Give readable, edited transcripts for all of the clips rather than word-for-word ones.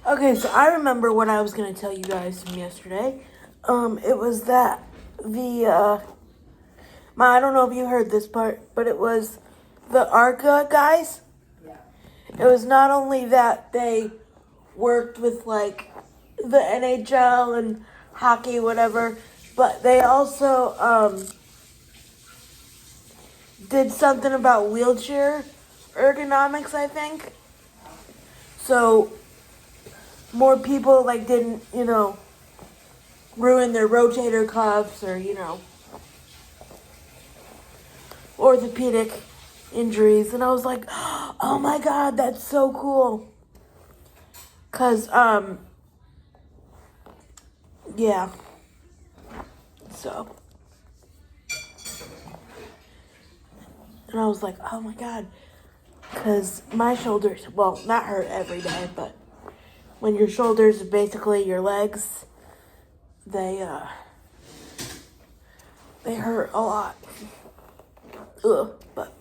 Okay, so I remember what I was going to tell you guys from yesterday. It was that I don't know if you heard this part, but it was the ARCA guys. It was not only that they worked with, like, the NHL and hockey, whatever, but they also, did something about wheelchair ergonomics, I think. So, more people, like, didn't, ruin their rotator cuffs or, orthopedic injuries. And I was like, oh my God, that's so cool. Cause, yeah. So. And I was like, oh my God. Cause my shoulders, well, not hurt every day, but when your shoulders are basically your legs, they hurt a lot. Ugh, but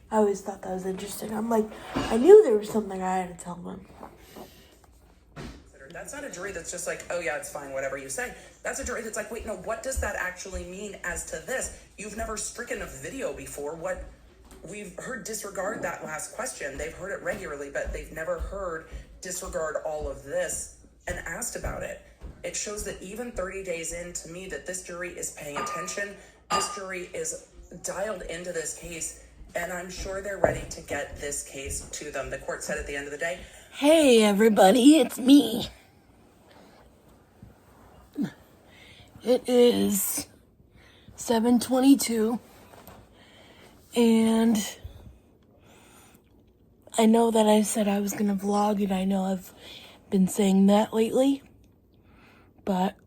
I always thought that was interesting. I'm like, I knew there was something I had to tell them. That's not a jury that's just like, oh yeah, it's fine, whatever you say. That's a jury that's like, wait, no, what does that actually mean as to this? You've never stricken a video before. What we've heard disregard that last question. They've heard it regularly, but they've never heard disregard all of this and asked about it. It shows that even 30 days in, to me, that this jury is paying attention. This jury is dialed into this case, and I'm sure they're ready to get this case to them. The court said at the end of the day, hey everybody, it's me. It is 7:22, and I know that I said I was gonna vlog, and I know I've been saying that lately, but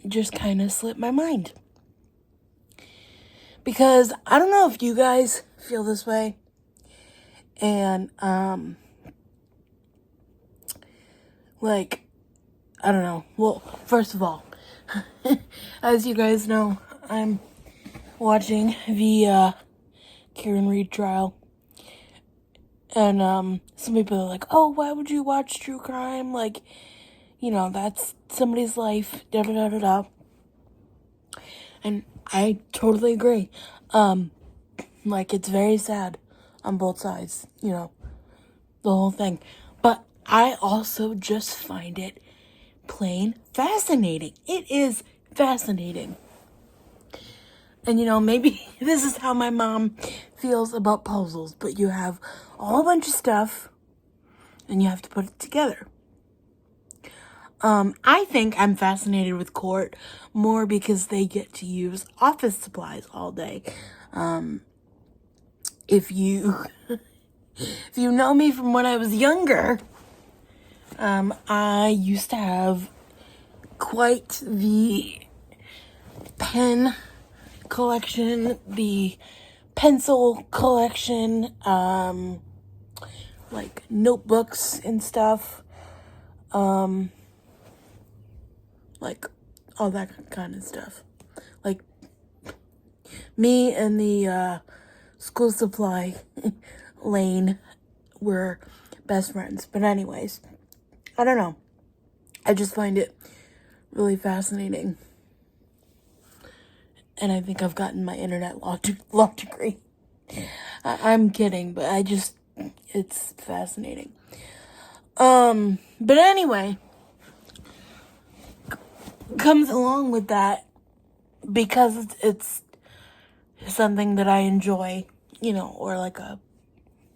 it just kind of slipped my mind. Because I don't know if you guys feel this way, and, I don't know. Well, first of all, as you guys know, I'm watching the Karen Reed trial. And some people are like, oh, why would you watch true crime? Like, that's somebody's life. Da da da da da. And I totally agree. It's very sad on both sides, the whole thing. But I also just find it plain fascinating. It is fascinating. And maybe this is how my mom feels about puzzles, but you have a whole bunch of stuff and you have to put it together. I think I'm fascinated with court more because they get to use office supplies all day. If you know me from when I was younger, I used to have quite the pen collection, the pencil collection, notebooks and stuff, all that kind of stuff. Like, me and the school supply lane were best friends. But anyways, I don't know. I just find it really fascinating. And I think I've gotten my internet law degree. I'm kidding, but it's fascinating. But anyway, comes along with that because it's something that I enjoy, or like a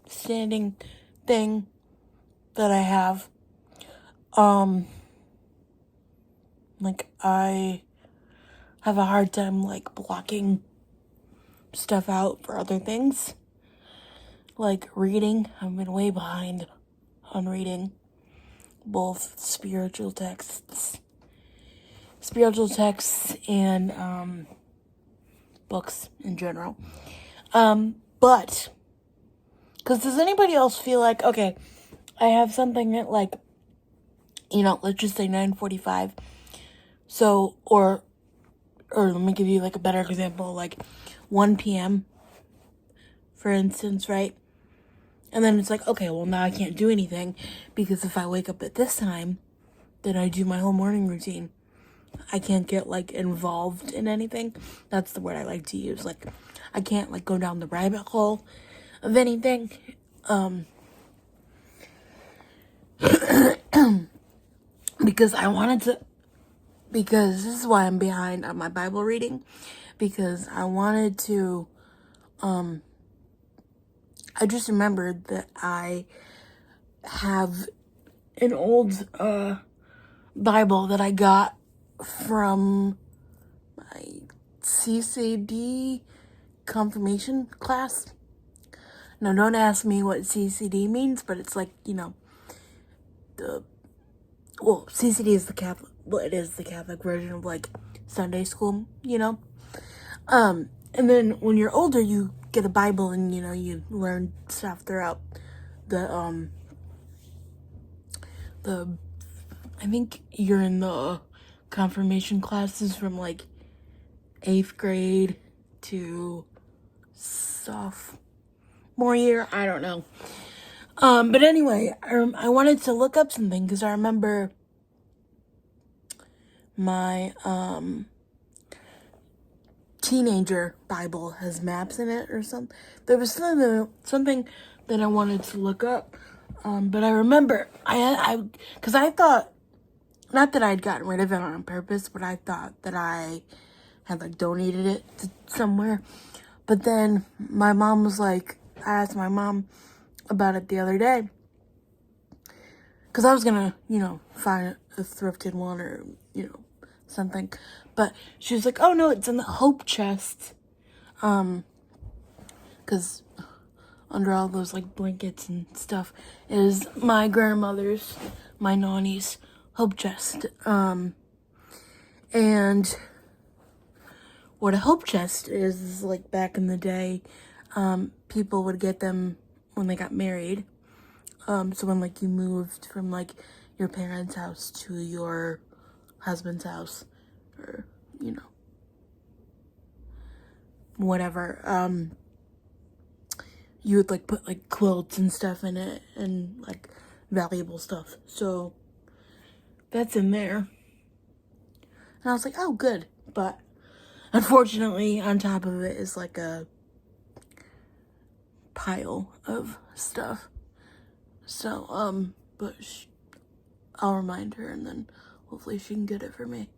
standing thing that I have. I have a hard time, blocking stuff out for other things. Like reading, I've been way behind on reading both spiritual texts and, books in general. But, because does anybody else feel like, okay, I have something at let's just say 9:45. So, or let me give you a better example, 1 p.m., for instance, right? And then it's like, okay, well, now I can't do anything because if I wake up at this time, then I do my whole morning routine. I can't get, like, involved in anything. That's the word I like to use. Like, I can't, like, go down the rabbit hole of anything. Because because this is why I'm behind on my Bible reading. Because I wanted to, I just remembered that I have an old, Bible that I got from my CCD confirmation class. Now, don't ask me what CCD means, but it's like, CCD is the Catholic, it is the Catholic version of, like, Sunday school, and then when you're older, you get a Bible and, you learn stuff throughout the, I think you're in the confirmation classes from, like, 8th grade to sophomore year. I don't know. But anyway, I wanted to look up something because I remember my, teenager Bible has maps in it or something. There was something that I wanted to look up. But I remember because I thought, not that I'd gotten rid of it on purpose, but I thought that I had, like, donated it to somewhere. But then my mom was like, I asked my mom about it the other day. Because I was going to, find a thrifted one or, something. But she was like, oh, no, it's in the hope chest. Because under all those, like, blankets and stuff is my grandmother's, my nanny's hope chest. And what a hope chest is like, back in the day, people would get them when they got married. So when, like, you moved from, like, your parents' house to your husband's house, or, whatever, you would, like, put, like, quilts and stuff in it, and, like, valuable stuff. So that's in there. And I was like, oh, good. But unfortunately, on top of it is, like, a pile of stuff. So, but I'll remind her, and then hopefully she can get it for me.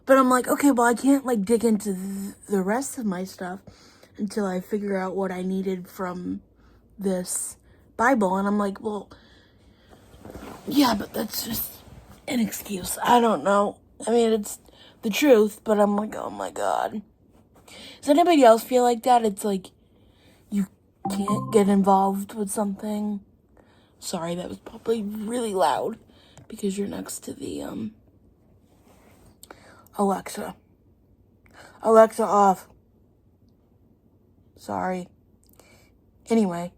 But I'm like, okay, well, I can't, like, dig into the rest of my stuff until I figure out what I needed from this Bible. And I'm like, well, yeah, but that's just an excuse. I don't know. I mean, it's the truth, but I'm like, oh my God. Does anybody else feel like that? It's like you can't get involved with something. Sorry, that was probably really loud because you're next to the, Alexa. Alexa off. Sorry. Anyway.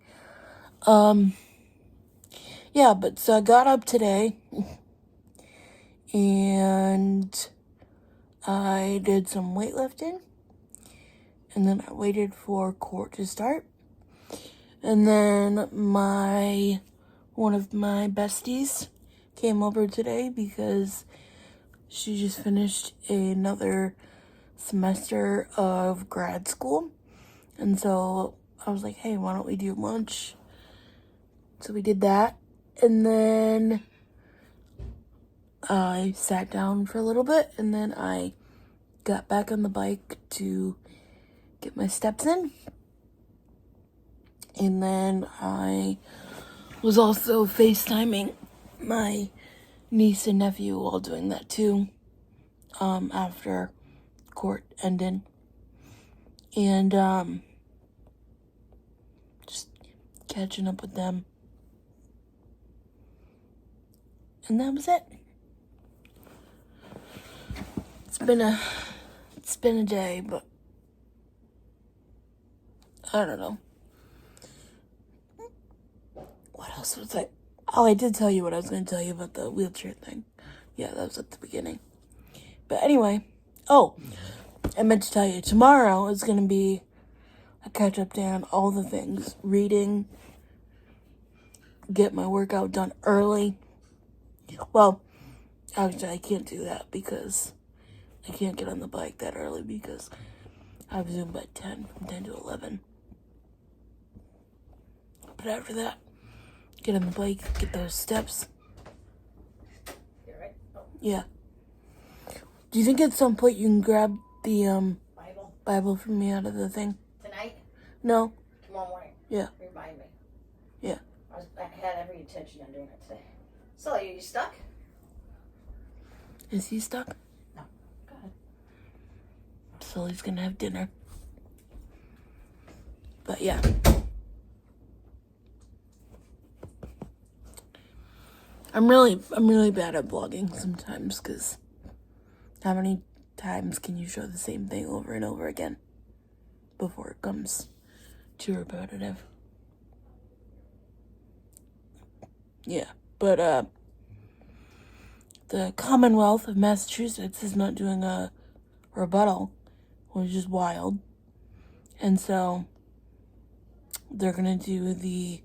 Yeah, but so I got up today and I did some weightlifting, and then I waited for court to start, and then one of my besties came over today because she just finished another semester of grad school, and so I was like, hey, why don't we do lunch? So we did that, and then I sat down for a little bit, and then I got back on the bike to get my steps in. And then I was also FaceTiming my niece and nephew while doing that too, after court ended. And, just catching up with them. And that was it. It's been a day, but I don't know. What else was I? Oh, I did tell you what I was going to tell you about the wheelchair thing. Yeah, that was at the beginning. But anyway, I meant to tell you, tomorrow is going to be a catch-up day on all the things. Reading, get my workout done early. Well, actually, I can't do that because I can't get on the bike that early because I have Zoom by 10, from 10 to 11. But after that, get on the bike, get those steps. You're right. Oh, Yeah. Do you think at some point you can grab the Bible from me out of the thing? tonight? No? Tomorrow morning? Yeah. Remind me. Yeah. I had every intention on doing it today. So, are you stuck? Is he stuck? No. Go ahead. So he's gonna have dinner. But yeah. I'm really bad at vlogging sometimes because how many times can you show the same thing over and over again before it comes too repetitive? Yeah, but the Commonwealth of Massachusetts is not doing a rebuttal, which is wild. And so they're gonna do the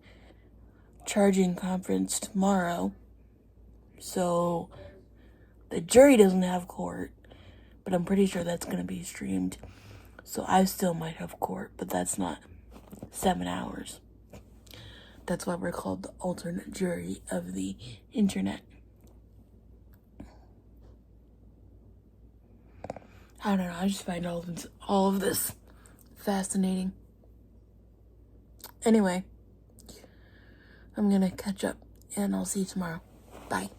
charging conference tomorrow. So the jury doesn't have court, but I'm pretty sure that's gonna be streamed. So I still might have court, but that's not 7 hours. That's why we're called the alternate jury of the internet. I don't know, I just find all of this fascinating. Anyway, I'm gonna catch up and I'll see you tomorrow. Bye.